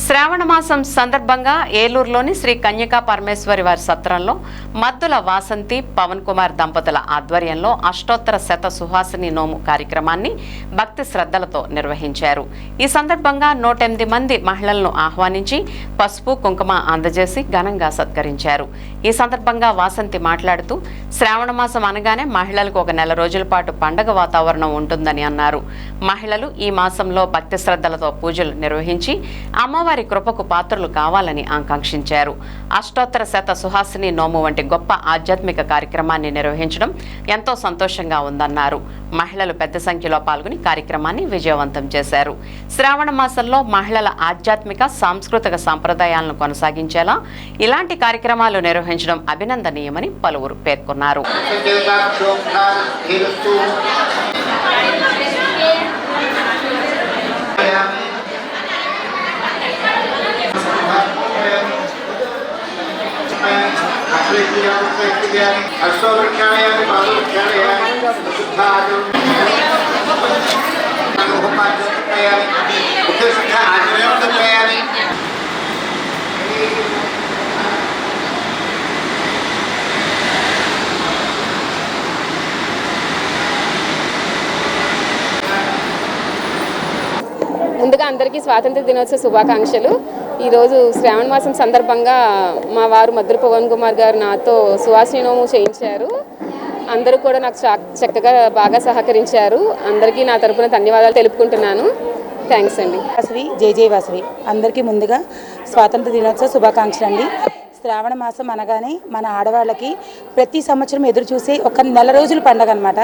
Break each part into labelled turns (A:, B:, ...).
A: శ్రావణ మాసం సందర్భంగా ఏలూరులోని శ్రీ కన్యకా పరమేశ్వరి వారి సత్రంలో మద్దుల వాసంతి పవన్ కుమార్ దంపతుల ఆధ్వర్యంలో అష్టోత్తర శత సుహాసిని నోము కార్యక్రమాన్ని భక్తి శ్రద్ధలతో నిర్వహించారు. ఈ సందర్భంగా 108 మంది మహిళలను ఆహ్వానించి పసుపు కుంకుమ అందజేసి ఘనంగా సత్కరించారు. ఈ సందర్భంగా వాసంతి మాట్లాడుతూ శ్రావణ మాసం అనగానే మహిళలకు ఒక నెల రోజుల పాటు పండగ వాతావరణం ఉంటుందని అన్నారు. మహిళలు ఈ మాసంలో భక్తి శ్రద్ధలతో పూజలు నిర్వహించి అమ్మవారి కృపకు పాత్రలు కావాలని ఆకాంక్షించారు. అష్టోత్తర శత సుహాసిని నోము వంటి గొప్ప ఆధ్యాత్మిక కార్యక్రమాన్ని నిర్వహించడం ఎంతో సంతోషంగా ఉందన్నారు. మహిళలు పెద్ద సంఖ్యలో పాల్గొని కార్యక్రమాన్ని విజయవంతం చేశారు. శ్రావణ మాసంలో మహిళల ఆధ్యాత్మిక సాంస్కృతిక సంప్రదాయాలను కొనసాగించేలా ఇలాంటి కార్యక్రమాలు నిర్వహించడం అభినందనీయమని పలువురు పేర్కొన్నారు.
B: ముందుగా అందరికీ స్వాతంత్ర దినోత్సవ శుభాకాంక్షలు. ఈరోజు శ్రావణ మాసం సందర్భంగా మా వారు మద్దుల పవన్ కుమార్ గారు నాతో సుహాసిని నోము చేయించారు. అందరూ కూడా నాకు చక్కగా బాగా సహకరించారు. అందరికీ నా తరపున ధన్యవాదాలు తెలుపుకుంటున్నాను. థ్యాంక్స్ అండి.
C: వాసవి జై వాసవి అందరికీ ముందుగా స్వాతంత్ర దినోత్సవ శుభాకాంక్షలు అండి. శ్రావణ మాసం అనగానే మన ఆడవాళ్ళకి ప్రతి సంవత్సరం ఎదురు చూసే ఒక నెల రోజుల పండగ అనమాట.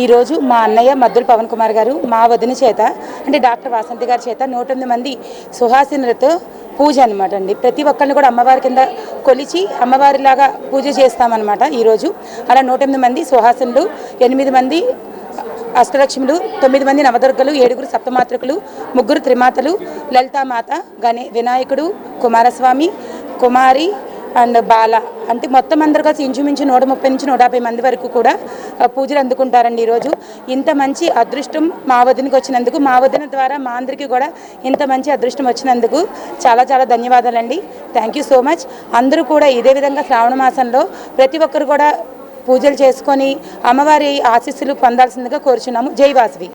C: ఈరోజు మా అన్నయ్య మద్దుల పవన్ కుమార్ గారు మా వదిన చేత అంటే డాక్టర్ వాసంతి గారి చేత 108 మంది సుహాసినులతో పూజ అనమాట అండి. ప్రతి ఒక్కరిని కూడా అమ్మవారి కింద కొలిచి అమ్మవారిలాగా పూజ చేస్తామన్నమాట. ఈరోజు అలా 108 మంది సుహాసినులు, 8 మంది అష్టలక్ష్ములు, 9 మంది నవదుర్గలు, 7 సప్తమాతృకులు, 3 త్రిమాతలు, లలితామాత, వినాయకుడు, కుమారస్వామి, కుమారి అండ్ బాల అంటే మొత్తం అందరు కలిసి ఇంచుమించు 130 నుంచి 150 మంది వరకు కూడా పూజలు అందుకుంటారండి. ఈరోజు ఇంత మంచి అదృష్టం మా వదినకి వచ్చినందుకు, మా వదిన ద్వారా మా అందరికీ కూడా ఇంత మంచి అదృష్టం వచ్చినందుకు చాలా చాలా ధన్యవాదాలండి. Thank you so much. అందరూ కూడా ఇదే విధంగా శ్రావణ మాసంలో ప్రతి ఒక్కరు కూడా పూజలు చేసుకొని అమ్మవారి ఆశీస్సులు పొందాల్సిందిగా కోరుచున్నాము. జై వాసవి.